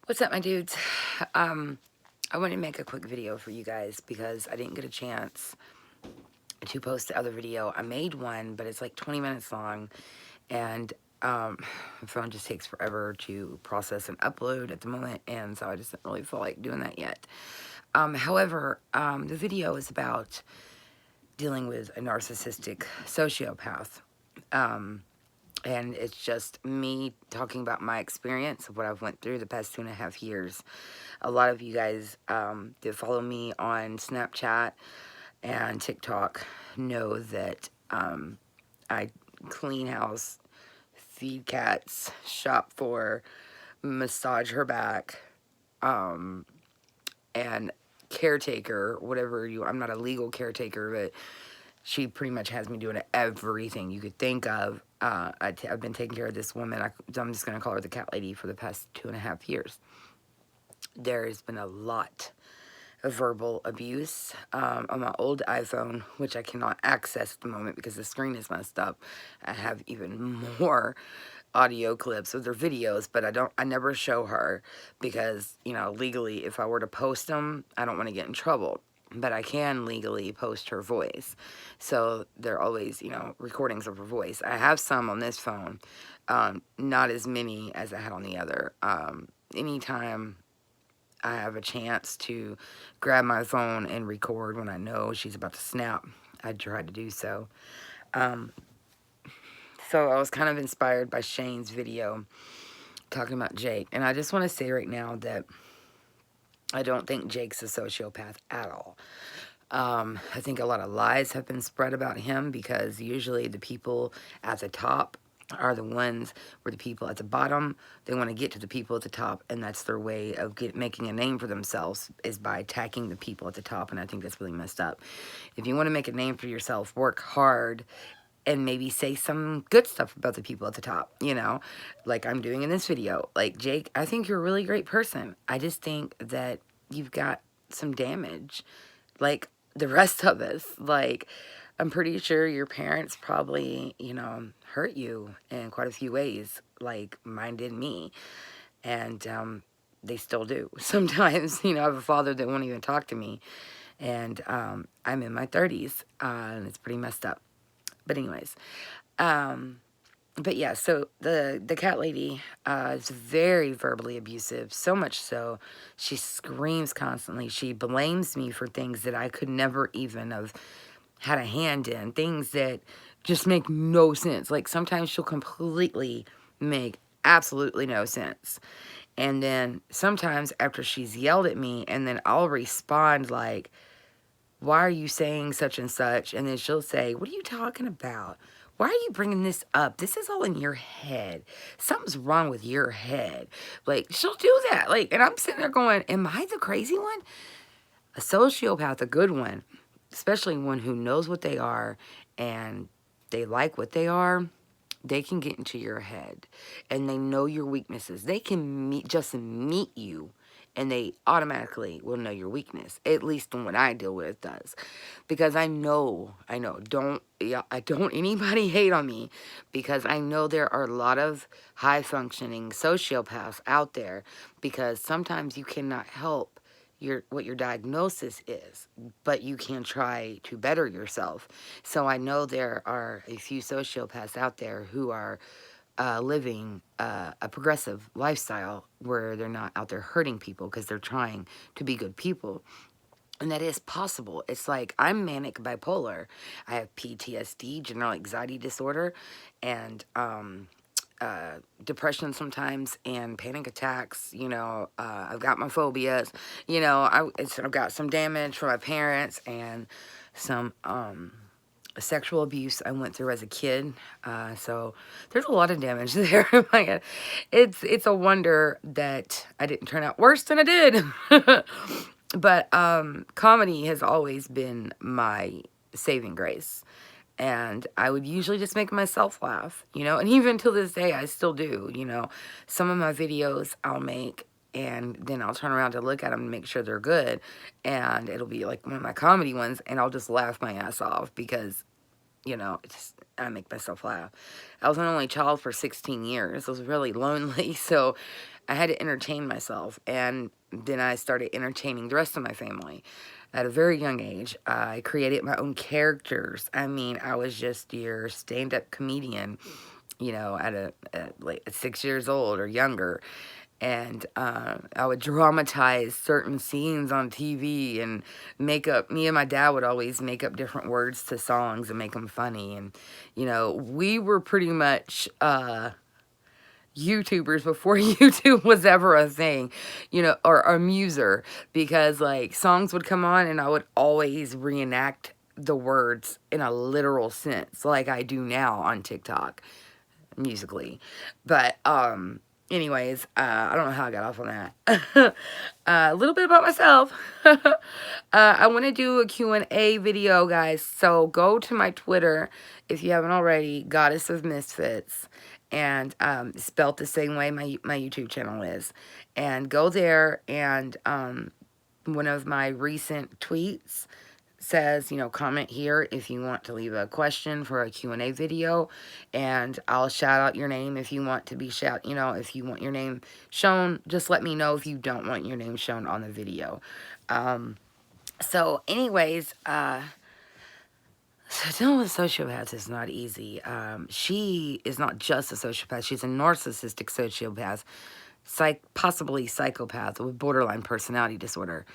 What's up, my dudes? I want to make a quick video for you guys because I didn't get a chance to post the other video. I made one, but it's like 20 minutes long, and my phone just takes forever to process and upload at the moment, and so I just didn't really feel like doing that yet. However, the video is about dealing with a narcissistic sociopath. And it's just me talking about my experience of what I've went through the past 2.5 years. A lot of you guys that follow me on Snapchat and TikTok know that I clean house, feed cats, shop for, massage her back, and caretaker, whatever I'm not a legal caretaker, but she pretty much has me doing everything you could think of. I've been taking care of this woman. I'm just going to call her the cat lady for the past 2.5 years. There's been a lot of verbal abuse on my old iPhone, which I cannot access at the moment because the screen is messed up. I have even more audio clips of their videos, but I never show her because, you know, legally, if I were to post them, I don't want to get in trouble. But I can legally post her voice. So they're always, you know, recordings of her voice. I have some on this phone, not as many as I had on the other. Anytime I have a chance to grab my phone and record when I know she's about to snap, I try to do so. So I was kind of inspired by Shane's video talking about Jake. And I just want to say right now that I don't think Jake's a sociopath at all. I think a lot of lies have been spread about him because usually the people at the top are the ones where the people at the bottom, they want to get to the people at the top, and that's their way of making a name for themselves, is by attacking the people at the top, and I think that's really messed up. If you want to make a name for yourself, work hard and maybe say some good stuff about the people at the top, you know, like I'm doing in this video. Like, Jake, I think you're a really great person. I just think that you've got some damage, like the rest of us. Like, I'm pretty sure your parents probably, you know, hurt you in quite a few ways, like mine did me. And they still do. Sometimes, you know, I have a father that won't even talk to me. And I'm in my 30s, and it's pretty messed up. But anyways, but yeah, so the cat lady is very verbally abusive, so much so she screams constantly. She blames me for things that I could never even have had a hand in, things that just make no sense. Like, sometimes she'll completely make absolutely no sense. And then sometimes after she's yelled at me, and then I'll respond like, why are you saying such and such? And then she'll say, what are you talking about? Why are you bringing this up? This is all in your head. Something's wrong with your head. Like, she'll do that. Like, and I'm sitting there going, am I the crazy one? A sociopath, a good one, especially one who knows what they are and they like what they are, they can get into your head and they know your weaknesses. They can just meet you and they automatically will know your weakness. At least when I deal with it does. Because I know, don't anybody hate on me, because I know there are a lot of high-functioning sociopaths out there, because sometimes you cannot help what your diagnosis is, but you can try to better yourself. So I know there are a few sociopaths out there who are living a progressive lifestyle where they're not out there hurting people because they're trying to be good people. And that is possible. It's like, I'm manic bipolar. I have PTSD, general anxiety disorder, and depression sometimes, and panic attacks. You know, I've got my phobias. You know, I've got some damage from my parents and some sexual abuse I went through as a kid. So there's a lot of damage there. Oh my God. It's a wonder that I didn't turn out worse than I did. But comedy has always been my saving grace. And I would usually just make myself laugh, you know, and even till this day, I still do, you know. Some of my videos I'll make, and then I'll turn around to look at them and make sure they're good, and it'll be like one of my comedy ones, and I'll just laugh my ass off because, you know, I make myself laugh. I was an only child for 16 years. I was really lonely, so I had to entertain myself, and then I started entertaining the rest of my family. At a very young age, I created my own characters. I mean, I was just your stand-up comedian, you know, at 6 years old or younger. And I would dramatize certain scenes on TV and me and my dad would always make up different words to songs and make them funny. And, you know, we were pretty much YouTubers before YouTube was ever a thing, you know, or a muser, because like songs would come on and I would always reenact the words in a literal sense, like I do now on TikTok, musically. But, anyways, I don't know how I got off on that. A little bit about myself. I want to do a Q&A video, guys. So go to my Twitter if you haven't already, Goddess of Misfits, and spelt the same way my YouTube channel is. And go there, and one of my recent tweets says, you know, comment here if you want to leave a question for a Q&A video, and I'll shout out your name if you want to be you know, if you want your name shown. Just let me know if you don't want your name shown on the video. So anyways, so dealing with sociopaths is not easy. She is not just a sociopath. She's a narcissistic sociopath, possibly psychopath with borderline personality disorder.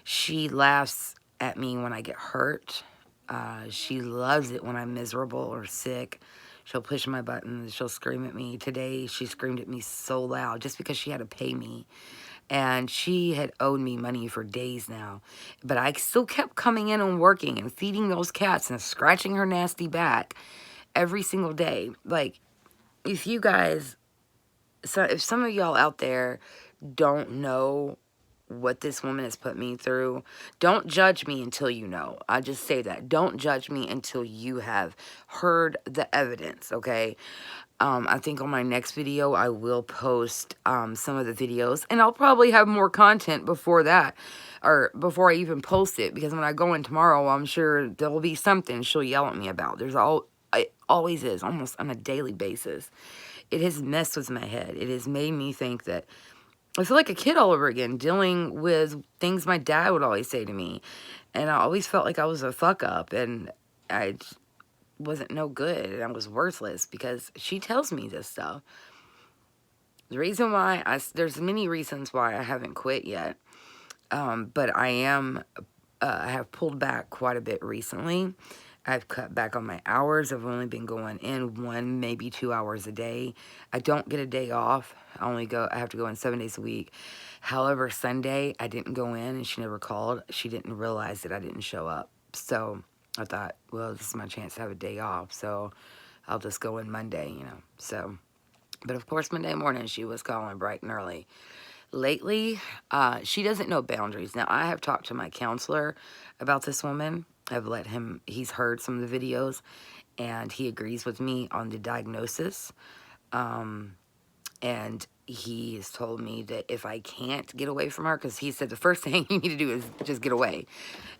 She laughs at me when I get hurt. She loves it when I'm miserable or sick. She'll push my buttons. She'll scream at me. Today, she screamed at me so loud just because she had to pay me. And she had owed me money for days now. But I still kept coming in and working and feeding those cats and scratching her nasty back every single day. Like, if you guys, so if some of y'all out there don't know what this woman has put me through, don't judge me until you know. I just say that. Don't judge me until you have heard the evidence, okay? I think on my next video, I will post some of the videos, and I'll probably have more content before that, or before I even post it, because when I go in tomorrow, I'm sure there will be something she'll yell at me about. It always is, almost on a daily basis. It has messed with my head. It has made me think that I feel like a kid all over again, dealing with things my dad would always say to me. And I always felt like I was a fuck up, and I wasn't no good, and I was worthless because she tells me this stuff. The reason why, there's many reasons why I haven't quit yet. But I have pulled back quite a bit recently. I've cut back on my hours. I've only been going in 1, maybe 2 hours a day. I don't get a day off. I have to go in 7 days a week. However, Sunday, I didn't go in, and she never called. She didn't realize that I didn't show up. So I thought, well, this is my chance to have a day off. So I'll just go in Monday, you know. So, but of course, Monday morning, she was calling bright and early. Lately, she doesn't know boundaries. Now, I have talked to my counselor about this woman. He's heard some of the videos, and he agrees with me on the diagnosis. And he has told me that if I can't get away from her, because he said the first thing you need to do is just get away.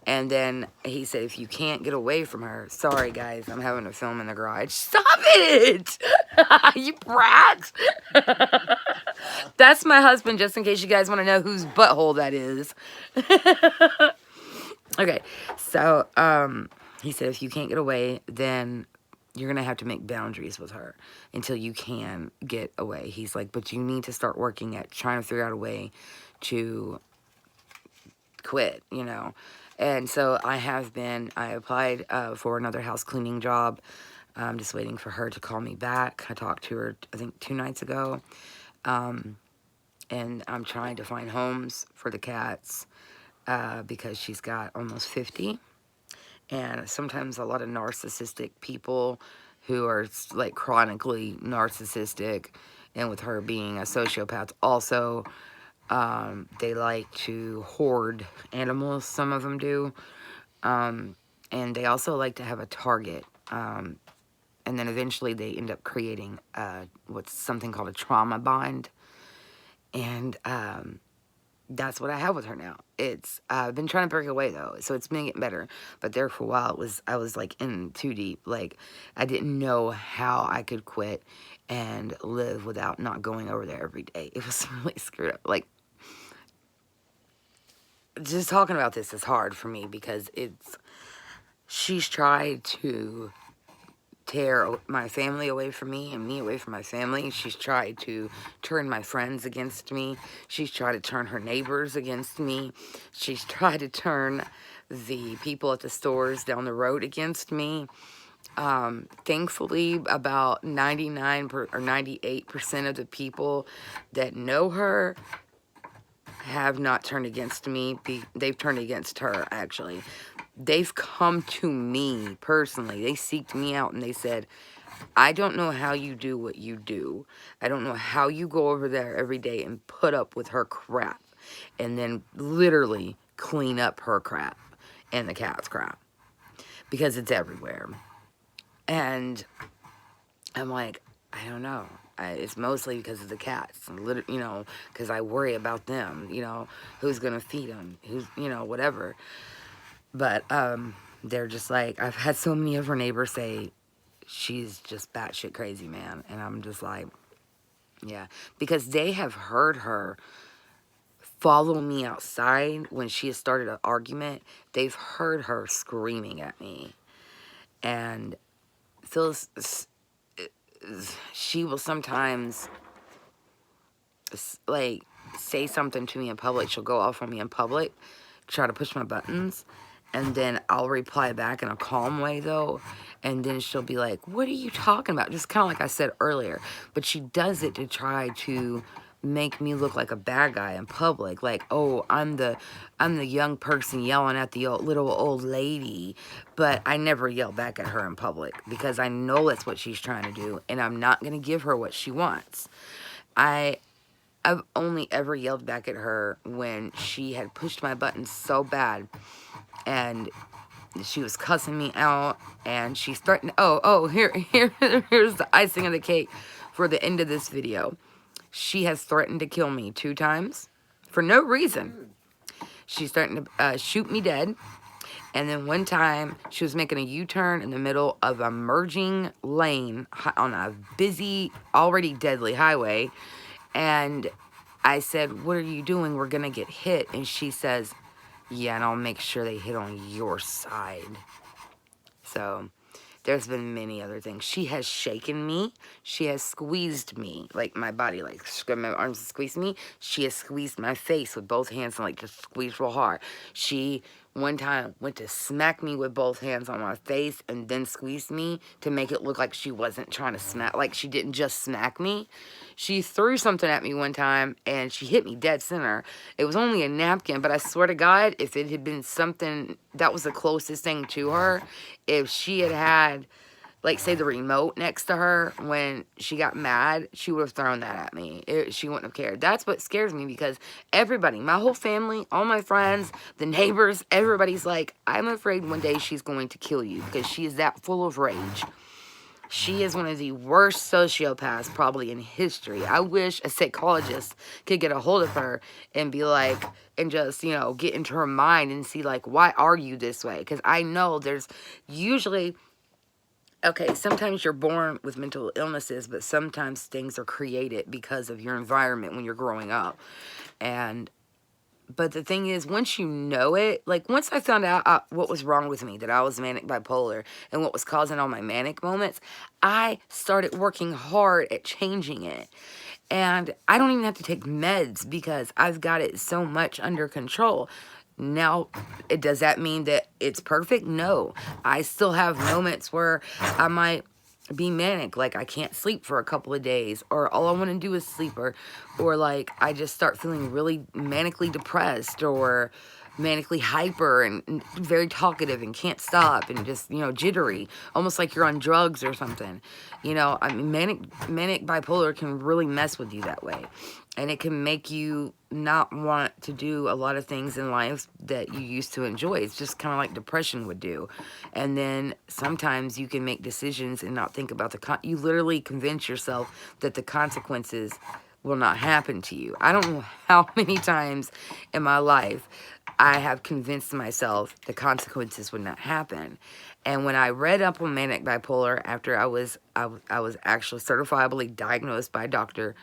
And then he said, if you can't get away from her, sorry guys, I'm having a film in the garage. Stop it! You brat! That's my husband, just in case you guys want to know whose butthole that is. Okay, so he said, if you can't get away, then you're going to have to make boundaries with her until you can get away. He's like, but you need to start working at trying to figure out a way to quit, you know. And so I applied for another house cleaning job. I'm just waiting for her to call me back. I talked to her, I think, 2 nights ago. And I'm trying to find homes for the cats because she's got almost 50. And sometimes a lot of narcissistic people who are like chronically narcissistic, and with her being a sociopath also, they like to hoard animals, some of them do. And they also like to have a target. And then eventually they end up creating what's something called a trauma bond. And that's what I have with her now. I've been trying to break away though, so it's been getting better. But there for a while, I was like in too deep. Like, I didn't know how I could quit and live without not going over there every day. It was really screwed up. Like, just talking about this is hard for me because she's tried to tear my family away from me and me away from my family. She's tried to turn my friends against me. She's tried to turn her neighbors against me. She's tried to turn the people at the stores down the road against me. Thankfully, about 98% of the people that know her have not turned against me. They've turned against her, actually. They've come to me personally. They seeked me out and they said, I don't know how you do what you do. I don't know how you go over there every day and put up with her crap and then literally clean up her crap and the cat's crap, because it's everywhere. And I'm like, I don't know. It's mostly because of the cats, you know, because I worry about them, you know, who's going to feed them, who's, you know, whatever. But they're just like, I've had so many of her neighbors say, she's just batshit crazy, man. And I'm just like, yeah. Because they have heard her follow me outside when she has started an argument. They've heard her screaming at me. And she will sometimes, like, say something to me in public. She'll go off on me in public, try to push my buttons, and then I'll reply back in a calm way, though, and then she'll be like, what are you talking about? Just kind of like I said earlier. But she does it to try to make me look like a bad guy in public, like, oh, I'm the young person yelling at the little old lady. But I never yell back at her in public because I know that's what she's trying to do, and I'm not going to give her what she wants. I've only ever yelled back at her when she had pushed my buttons so bad and she was cussing me out, and she's threatening, here's the icing of the cake for the end of this video. She has threatened to kill me 2 times for no reason. She's threatened to shoot me dead. And then one time, she was making a U-turn in the middle of a merging lane on a busy, already deadly highway. And I said, what are you doing? We're going to get hit. And she says, yeah, and I'll make sure they hit on your side. So there's been many other things. She has shaken me. She has squeezed me, like my body, like my arms squeezed me. She has squeezed my face with both hands and like just squeezed real hard. She one time went to smack me with both hands on my face and then squeezed me to make it look like she wasn't trying to smack, like she didn't just smack me. She threw something at me one time and she hit me dead center. It was only a napkin, but I swear to God, if it had been something that was the closest thing to her, if she had, like, say, the remote next to her when she got mad, she would have thrown that at me. She wouldn't have cared. That's what scares me, because everybody, my whole family, all my friends, the neighbors, everybody's like, I'm afraid one day she's going to kill you because she is that full of rage. She is one of the worst sociopaths probably in history. I wish a psychologist could get a hold of her and be like, and just, you know, get into her mind and see, like, why are you this way? Because I know there's usually, okay, sometimes you're born with mental illnesses, but sometimes things are created because of your environment when you're growing up. But the thing is, once you know it, like, once I found out what was wrong with me, that I was manic bipolar, and what was causing all my manic moments, I started working hard at changing it. And I don't even have to take meds because I've got it so much under control. Now, does that mean that it's perfect? No. I still have moments where I might be manic, like I can't sleep for a couple of days, or all I want to do is sleep, or like I just start feeling really manically depressed or manically hyper and very talkative and can't stop and just, you know, jittery, almost like you're on drugs or something. You know, I mean, manic bipolar can really mess with you that way. And it can make you not want to do a lot of things in life that you used to enjoy. It's just kind of like depression would do. And then sometimes you can make decisions and not think about you literally convince yourself that the consequences will not happen to you. I don't know how many times in my life I have convinced myself the consequences would not happen. And when I read up on manic bipolar after I was actually certifiably diagnosed by a doctor,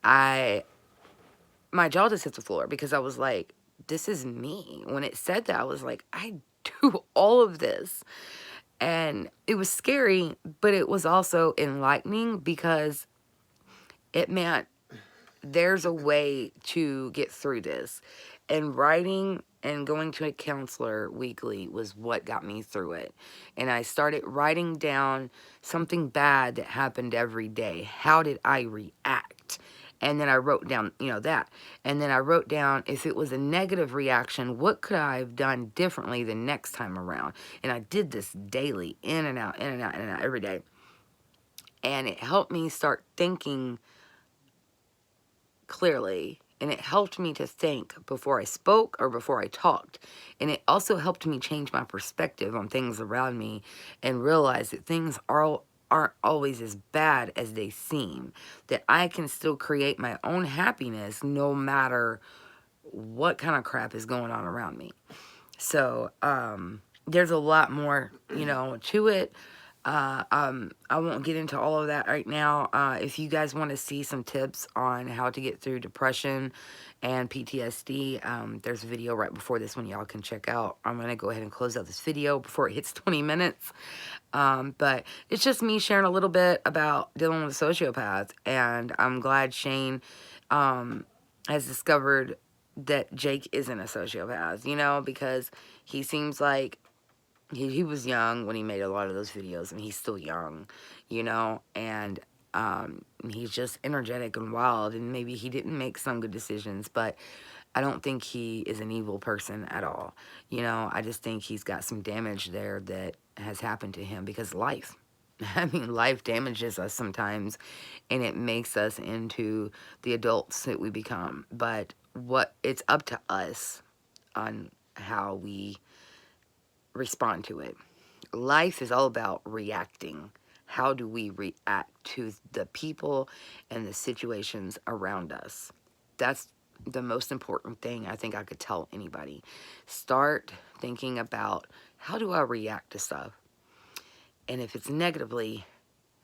my jaw just hit the floor, because I was like, this is me. When it said that, I was like, I do all of this. And it was scary, but it was also enlightening, because it meant there's a way to get through this. And writing and going to a counselor weekly was what got me through it. And I started writing down something bad that happened every day. How did I react? And then I wrote down, that. And then I wrote down, if it was a negative reaction, what could I have done differently the next time around? And I did this daily, in and out, in and out, in and out, every day. And it helped me start thinking clearly, and it helped me to think before I spoke or before I talked. And it also helped me change my perspective on things around me and realize that things aren't always as bad as they seem, that I can still create my own happiness no matter what kind of crap is going on around me. So there's a lot more, to it. I won't get into all of that right now. If you guys want to see some tips on how to get through depression and PTSD, there's a video right before this one y'all can check out. I'm going to go ahead and close out this video before it hits 20 minutes. But it's just me sharing a little bit about dealing with a sociopath. And I'm glad Shane has discovered that Jake isn't a sociopath, because he seems like he was young when he made a lot of those videos, and he's still young, and he's just energetic and wild, and maybe he didn't make some good decisions, but I don't think he is an evil person at all. I just think he's got some damage there that has happened to him because life. I mean, life damages us sometimes, and it makes us into the adults that we become. But it's up to us on how we respond to it. Life is all about reacting. How do we react to the people and the situations around us? That's the most important thing I think I could tell anybody. Start thinking about, how do I react to stuff? And if it's negatively,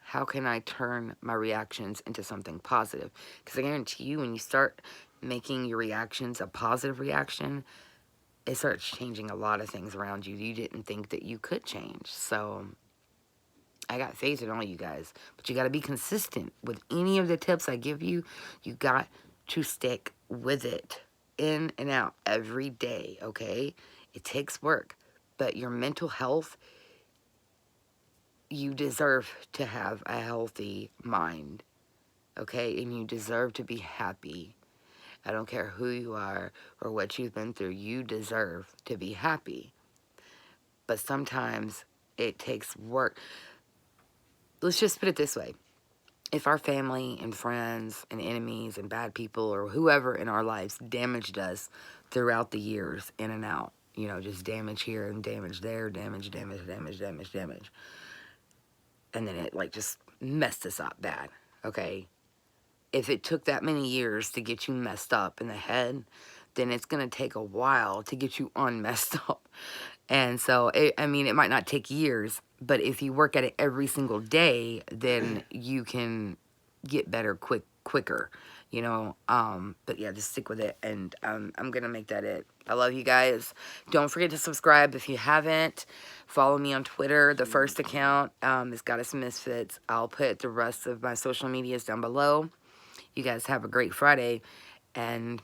how can I turn my reactions into something positive? Because I guarantee you, when you start making your reactions a positive reaction, it starts changing a lot of things around you didn't think that you could change. So I got faith in all you guys, but you got to be consistent with any of the tips I give you. You got to stick with it, in and out, every day, okay? It takes work, but your mental health, you deserve to have a healthy mind, okay? And you deserve to be happy. I don't care who you are or what you've been through. You deserve to be happy. But sometimes it takes work. Let's just put it this way. If our family and friends and enemies and bad people or whoever in our lives damaged us throughout the years, in and out, just damage here and damage there, damage. And then it just messed us up bad, okay? If it took that many years to get you messed up in the head, then it's going to take a while to get you unmessed up. And so, it might not take years, but if you work at it every single day, then you can get better quicker, but yeah, just stick with it. And I'm going to make that it. I love you guys. Don't forget to subscribe if you haven't. Follow me on Twitter. The first account is goddessofmizfitz. I'll put the rest of my social medias down below. You guys have a great Friday, and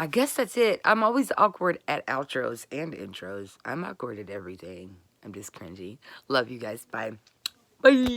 I guess that's it. I'm always awkward at outros and intros. I'm awkward at everything. I'm just cringy. Love you guys. Bye. Bye.